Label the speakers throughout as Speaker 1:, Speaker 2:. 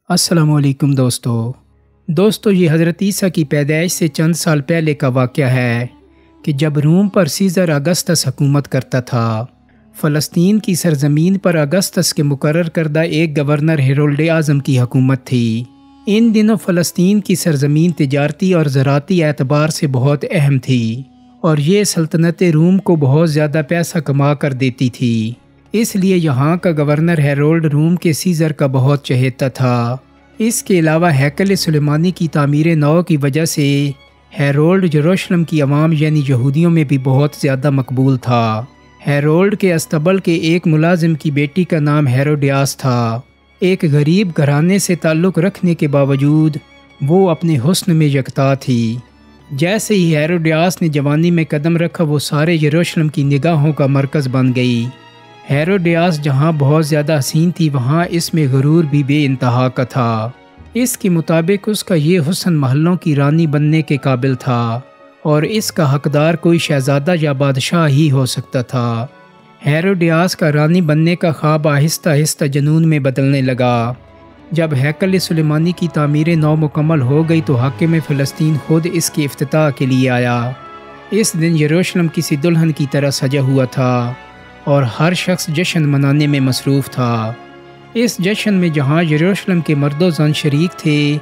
Speaker 1: السلام علیکم دوستو یہ حضرت عیسیٰ کی پیدائش سے چند سال پہلے کا واقعہ ہے کہ جب روم پر سیزر اگستس حکومت کرتا تھا۔ فلسطین کی سرزمین پر اگستس کے مقرر کردہ ایک گورنر ہیرولڈ اعظم کی حکومت تھی۔ ان دنوں فلسطین کی سرزمین تجارتی اور زراعتی اعتبار سے بہت اہم تھی اور یہ سلطنت روم کو بہت زیادہ پیسہ کما کر دیتی تھی۔ اس لیے یہاں کا گورنر ہیرولڈ روم کے سیزر کا بہت چہیتا تھا۔ اس کے علاوہ ہیکل سلیمانی کی تعمیر نو کی وجہ سے ہیرولڈ یروشلم کی عوام یعنی یہودیوں میں بھی بہت زیادہ مقبول تھا۔ ہیرولڈ کے استبل کے ایک ملازم کی بیٹی کا نام ہیروڈیاس تھا۔ ایک غریب گھرانے سے تعلق رکھنے کے باوجود وہ اپنے حسن میں یکتا تھی۔ جیسے ہی ہیروڈیاس نے جوانی میں قدم رکھا وہ سارے یروشلم کی نگاہوں کا مرکز بن گئی۔ ہیروڈیاس جہاں بہت زیادہ حسین تھی وہاں اس میں غرور بھی بے انتہا کا تھا۔ اس کے مطابق اس کا یہ حسن محلوں کی رانی بننے کے قابل تھا اور اس کا حقدار کوئی شہزادہ یا بادشاہ ہی ہو سکتا تھا۔ ہیروڈیاس کا رانی بننے کا خواب آہستہ آہستہ جنون میں بدلنے لگا۔ جب ہیکل سلیمانی کی تعمیر نو مکمل ہو گئی تو حاکم فلسطین خود اس کے افتتاح کے لیے آیا۔ اس دن یروشلم کسی دلہن کی طرح سجا ہوا تھا اور ہر شخص جشن منانے میں مصروف تھا۔ اس جشن میں جہاں یروشلم کے مرد و زن شریک تھے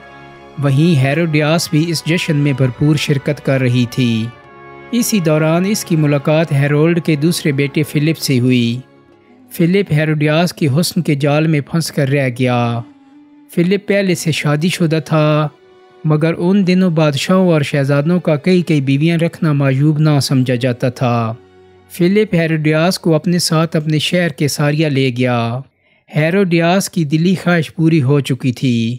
Speaker 1: وہیں ہیروڈیاس بھی اس جشن میں بھرپور شرکت کر رہی تھی۔ اسی دوران اس کی ملاقات ہیرولڈ کے دوسرے بیٹے فلپ سے ہوئی۔ فلپ ہیروڈیاس کے حسن کے جال میں پھنس کر رہ گیا۔ فلپ پہلے سے شادی شدہ تھا مگر ان دنوں بادشاہوں اور شہزادوں کا کئی بیویاں رکھنا معیوب نہ سمجھا جاتا تھا۔ فلپ ہیروڈیاس کو اپنے ساتھ اپنے شہر کیساریا لے گیا۔ ہیروڈیاس کی دلی خواہش پوری ہو چکی تھی۔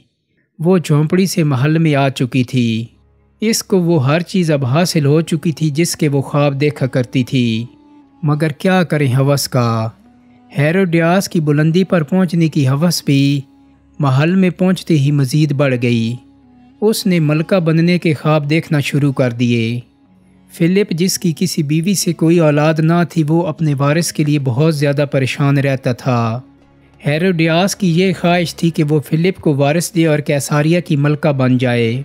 Speaker 1: وہ جھونپڑی سے محل میں آ چکی تھی۔ اس کو وہ ہر چیز اب حاصل ہو چکی تھی جس کے وہ خواب دیکھا کرتی تھی، مگر کیا کریں ہوس کا۔ ہیروڈیاس کی بلندی پر پہنچنے کی ہوس بھی محل میں پہنچتے ہی مزید بڑھ گئی۔ اس نے ملکہ بننے کے خواب دیکھنا شروع کر دیے۔ فلپ جس کی کسی بیوی سے کوئی اولاد نہ تھی وہ اپنے وارث کے لیے بہت زیادہ پریشان رہتا تھا۔ ہیروڈیاس کی یہ خواہش تھی کہ وہ فلپ کو وارث دے اور کیساریا کی ملکہ بن جائے۔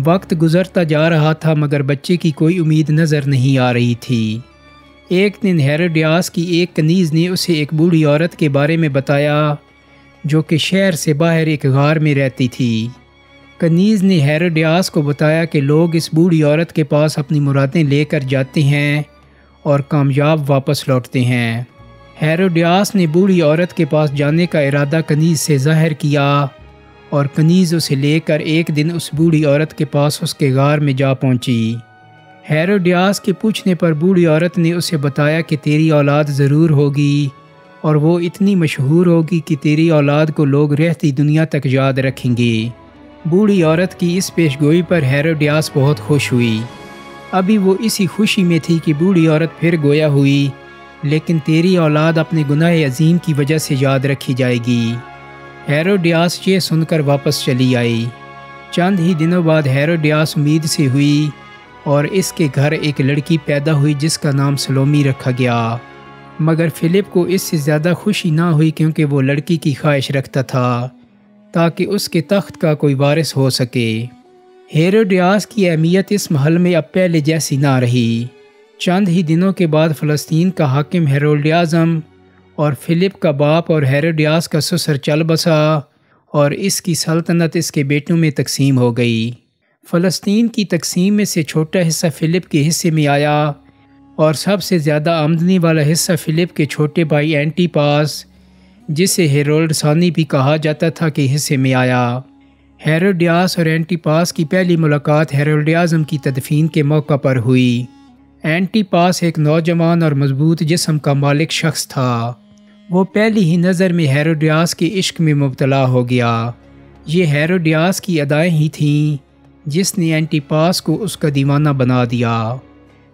Speaker 1: وقت گزرتا جا رہا تھا مگر بچے کی کوئی امید نظر نہیں آ رہی تھی۔ ایک دن ہیروڈیاس کی ایک کنیز نے اسے ایک بوڑھی عورت کے بارے میں بتایا جو کہ شہر سے باہر ایک غار میں رہتی تھی۔ کنیز نے ہیروڈیاس کو بتایا کہ لوگ اس بوڑھی عورت کے پاس اپنی مرادیں لے کر جاتے ہیں اور کامیاب واپس لوٹتے ہیں۔ ہیروڈیاس نے بوڑھی عورت کے پاس جانے کا ارادہ کنیز سے ظاہر کیا اور کنیز اسے لے کر ایک دن اس بوڑھی عورت کے پاس اس کے غار میں جا پہنچی۔ ہیروڈیاس کے پوچھنے پر بوڑھی عورت نے اسے بتایا کہ تیری اولاد ضرور ہوگی اور وہ اتنی مشہور ہوگی کہ تیری اولاد کو لوگ رہتی دنیا تک یاد رکھیں گے۔ بوڑھی عورت کی اس پیش گوئی پر ہیروڈیاس بہت خوش ہوئی۔ ابھی وہ اسی خوشی میں تھی کہ بوڑھی عورت پھر گویا ہوئی، لیکن تیری اولاد اپنے گناہ عظیم کی وجہ سے یاد رکھی جائے گی۔ ہیروڈیاس یہ سن کر واپس چلی آئی۔ چند ہی دنوں بعد ہیروڈیاس امید سے ہوئی اور اس کے گھر ایک لڑکی پیدا ہوئی جس کا نام سلومی رکھا گیا، مگر فلپ کو اس سے زیادہ خوشی نہ ہوئی کیونکہ وہ لڑکی کی خواہش رکھتا تھا تاکہ اس کے تخت کا کوئی وارث ہو سکے۔ ہیروڈیاس کی اہمیت اس محل میں اب پہلے جیسی نہ رہی۔ چند ہی دنوں کے بعد فلسطین کا حاکم ہیرولڈ اعظم اور فلپ کا باپ اور ہیروڈیاس کا سسر چل بسا اور اس کی سلطنت اس کے بیٹوں میں تقسیم ہو گئی۔ فلسطین کی تقسیم میں سے چھوٹا حصہ فلپ کے حصے میں آیا اور سب سے زیادہ آمدنی والا حصہ فلپ کے چھوٹے بھائی اینٹی پاس جسے ہیرولڈ ثانی بھی کہا جاتا تھا کے حصے میں آیا۔ ہیروڈیاس اور اینٹی پاس کی پہلی ملاقات ہیرولڈ اعظم کی تدفین کے موقع پر ہوئی۔ اینٹی پاس ایک نوجوان اور مضبوط جسم کا مالک شخص تھا۔ وہ پہلی ہی نظر میں ہیروڈیاس کے عشق میں مبتلا ہو گیا۔ یہ ہیروڈیاس کی ادائیں ہی تھیں جس نے اینٹی پاس کو اس کا دیوانہ بنا دیا۔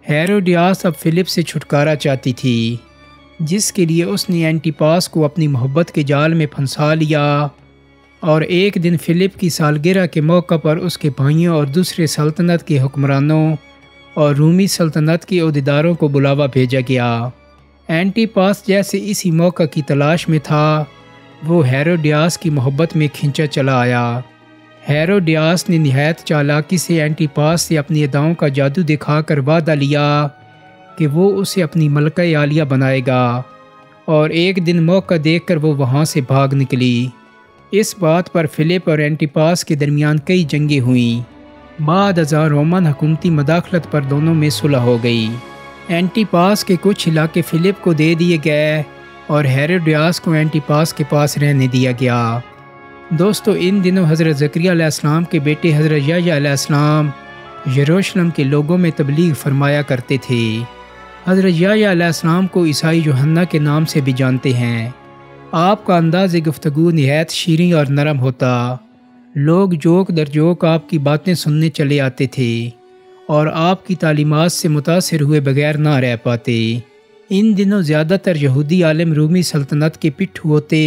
Speaker 1: ہیروڈیاس اب فلپ سے چھٹکارا چاہتی تھی جس کے لیے اس نے اینٹی پاس کو اپنی محبت کے جال میں پھنسا لیا اور ایک دن فلپ کی سالگرہ کے موقع پر اس کے بھائیوں اور دوسرے سلطنت کے حکمرانوں اور رومی سلطنت کے عہدیداروں کو بلاوا بھیجا گیا۔ اینٹی پاس جیسے اسی موقع کی تلاش میں تھا وہ ہیروڈیاس کی محبت میں کھنچا چلا آیا۔ ہیروڈیاس نے نہایت چالاکی سے اینٹیپاس سے اپنی اداؤں کا جادو دکھا کر وعدہ لیا کہ وہ اسے اپنی ملکہ عالیہ بنائے گا، اور ایک دن موقع دیکھ کر وہ وہاں سے بھاگ نکلی۔ اس بات پر فلپ اور اینٹیپاس کے درمیان کئی جنگیں ہوئیں۔ بعد ازاں رومن حکومتی مداخلت پر دونوں میں صلح ہو گئی۔ اینٹیپاس کے کچھ علاقے فلپ کو دے دیے گئے اور ہیروڈیاس کو اینٹیپاس کے پاس رہنے دیا گیا۔ دوستو، ان دنوں حضرت زکریا علیہ السلام کے بیٹے حضرت یحییٰ علیہ السلام یروشلم کے لوگوں میں تبلیغ فرمایا کرتے تھے۔ حضرت یحییٰ علیہ السلام کو عیسائی یوحنا کے نام سے بھی جانتے ہیں۔ آپ کا انداز گفتگو نہایت شیریں اور نرم ہوتا۔ لوگ جوک در جوک آپ کی باتیں سننے چلے آتے تھے اور آپ کی تعلیمات سے متاثر ہوئے بغیر نہ رہ پاتے۔ ان دنوں زیادہ تر یہودی عالم رومی سلطنت کے پٹھو ہوتے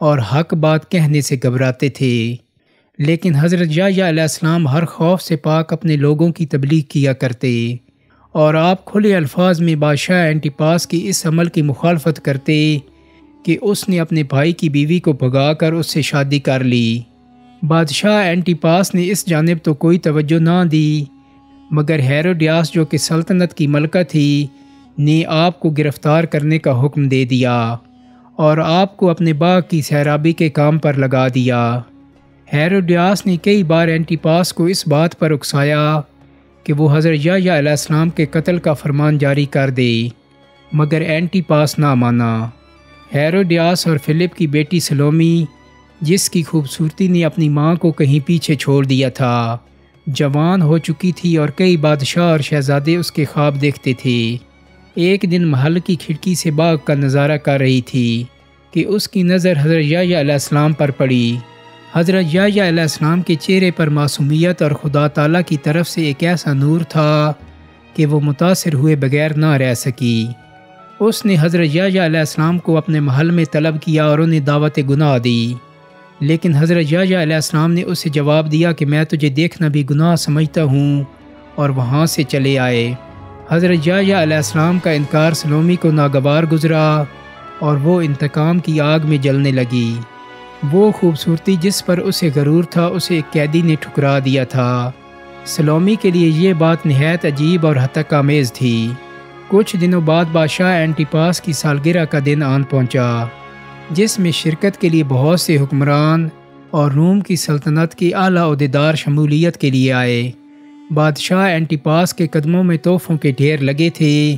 Speaker 1: اور حق بات کہنے سے گھبراتے تھے، لیکن حضرت یحییٰ علیہ السلام ہر خوف سے پاک اپنے لوگوں کی تبلیغ کیا کرتے، اور آپ کھلے الفاظ میں بادشاہ اینٹیپاس کی اس عمل کی مخالفت کرتے کہ اس نے اپنے بھائی کی بیوی کو بھگا کر اس سے شادی کر لی۔ بادشاہ اینٹیپاس نے اس جانب تو کوئی توجہ نہ دی، مگر ہیروڈیاس جو کہ سلطنت کی ملکہ تھی نے آپ کو گرفتار کرنے کا حکم دے دیا اور آپ کو اپنے باغ کی سیرابی کے کام پر لگا دیا۔ ہیروڈیاس نے کئی بار اینٹیپاس کو اس بات پر اکسایا کہ وہ حضرت یحییٰ علیہ السلام کے قتل کا فرمان جاری کر دے، مگر اینٹیپاس نہ مانا۔ ہیروڈیاس اور فلپ کی بیٹی سلومی، جس کی خوبصورتی نے اپنی ماں کو کہیں پیچھے چھوڑ دیا تھا، جوان ہو چکی تھی اور کئی بادشاہ اور شہزادے اس کے خواب دیکھتے تھے۔ ایک دن محل کی کھڑکی سے باغ کا نظارہ کر رہی تھی کہ اس کی نظر حضرت یحییٰ علیہ السلام پر پڑی۔ حضرت یحییٰ علیہ السلام کے چہرے پر معصومیت اور خدا تعالیٰ کی طرف سے ایک ایسا نور تھا کہ وہ متاثر ہوئے بغیر نہ رہ سکی۔ اس نے حضرت یحییٰ علیہ السلام کو اپنے محل میں طلب کیا اور انہیں دعوت گناہ دی، لیکن حضرت یحییٰ علیہ السلام نے اسے جواب دیا کہ میں تجھے دیکھنا بھی گناہ سمجھتا ہوں، اور وہاں سے چلے آئے۔ حضرت یحییٰ علیہ السلام کا انکار سلومی کو ناگوار گزرا اور وہ انتقام کی آگ میں جلنے لگی۔ وہ خوبصورتی جس پر اسے غرور تھا اسے ایک قیدی نے ٹھکرا دیا تھا۔ سلومی کے لیے یہ بات نہایت عجیب اور ہتک آمیز تھی۔ کچھ دنوں بعد بادشاہ اینٹیپاس کی سالگرہ کا دن آن پہنچا، جس میں شرکت کے لیے بہت سے حکمران اور روم کی سلطنت کے اعلیٰ عہدیدار شمولیت کے لیے آئے۔ بادشاہ اینٹیپاس کے قدموں میں تحفوں کے ڈھیر لگے تھے،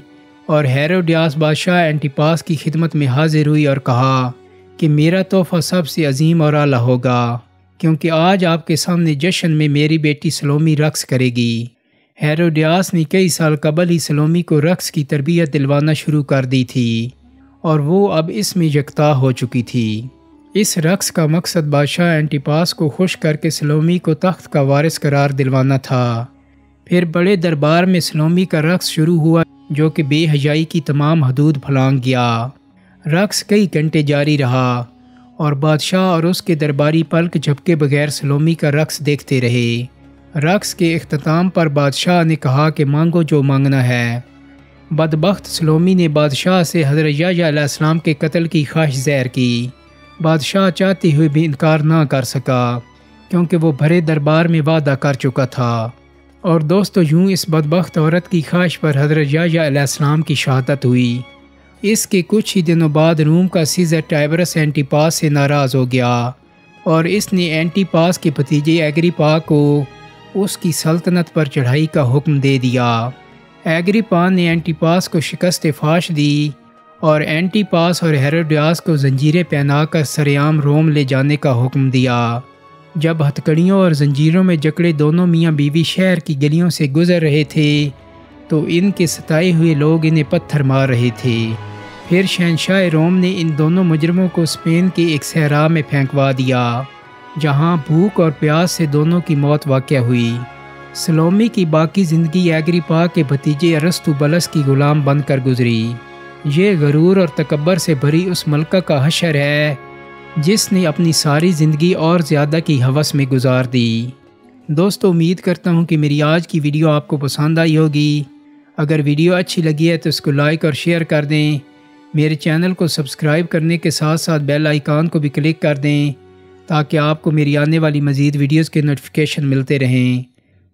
Speaker 1: اور ہیروڈیاس بادشاہ اینٹیپاس کی خدمت میں حاضر ہوئی اور کہا کہ میرا تحفہ سب سے عظیم اور اعلیٰ ہوگا، کیونکہ آج آپ کے سامنے جشن میں میری بیٹی سلومی رقص کرے گی۔ ہیروڈیاس نے کئی سال قبل ہی سلومی کو رقص کی تربیت دلوانا شروع کر دی تھی، اور وہ اب اس میں یکتا ہو چکی تھی۔ اس رقص کا مقصد بادشاہ اینٹیپاس کو خوش کر کے سلومی کو تخت کا وارث قرار دلوانا تھا۔ پھر بڑے دربار میں سلومی کا رقص شروع ہوا، جو کہ بے حیائی کی تمام حدود پھلانگ گیا۔ رقص کئی گھنٹے جاری رہا، اور بادشاہ اور اس کے درباری پلک جھپکے بغیر سلومی کا رقص دیکھتے رہے۔ رقص کے اختتام پر بادشاہ نے کہا کہ مانگو جو مانگنا ہے۔ بدبخت سلومی نے بادشاہ سے حضرت یحییٰ علیہ السلام کے قتل کی خواہش ظاہر کی۔ بادشاہ چاہتے ہوئے بھی انکار نہ کر سکا، کیونکہ وہ بھرے دربار میں وعدہ کر چکا تھا۔ اور دوستو، یوں اس بدبخت عورت کی خواہش پر حضرت یحییٰ علیہ السلام کی شہادت ہوئی۔ اس کے کچھ ہی دنوں بعد روم کا سیزر ٹائبرس اینٹیپاس سے ناراض ہو گیا، اور اس نے اینٹیپاس کے بھتیجے ایگریپا کو اس کی سلطنت پر چڑھائی کا حکم دے دیا۔ ایگریپا نے اینٹیپاس کو شکست فاش دی اور اینٹیپاس اور ہیروڈیاس کو زنجیریں پہنا کر سرعام روم لے جانے کا حکم دیا۔ جب ہتھکڑیوں اور زنجیروں میں جکڑے دونوں میاں بیوی شہر کی گلیوں سے گزر رہے تھے تو ان کے ستائے ہوئے لوگ انہیں پتھر مار رہے تھے۔ پھر شہنشاہ روم نے ان دونوں مجرموں کو اسپین کے ایک صحرا میں پھینکوا دیا، جہاں بھوک اور پیاس سے دونوں کی موت واقع ہوئی۔ سلومی کی باقی زندگی ایگریپا کے بھتیجے ارسطوبلس کی غلام بن کر گزری۔ یہ غرور اور تکبر سے بھری اس ملکہ کا حشر ہے جس نے اپنی ساری زندگی اور زیادہ کی ہوس میں گزار دی۔ دوستو، امید کرتا ہوں کہ میری آج کی ویڈیو آپ کو پسند آئی ہوگی۔ اگر ویڈیو اچھی لگی ہے تو اس کو لائک اور شیئر کر دیں۔ میرے چینل کو سبسکرائب کرنے کے ساتھ ساتھ بیل آئیکن کو بھی کلک کر دیں تاکہ آپ کو میری آنے والی مزید ویڈیوز کے نوٹیفیکیشن ملتے رہیں۔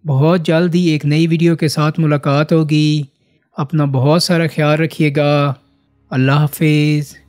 Speaker 1: بہت جلد ہی ایک نئی ویڈیو کے ساتھ ملاقات ہوگی۔ اپنا بہت سارا خیال رکھیے گا۔ اللہ حافظ۔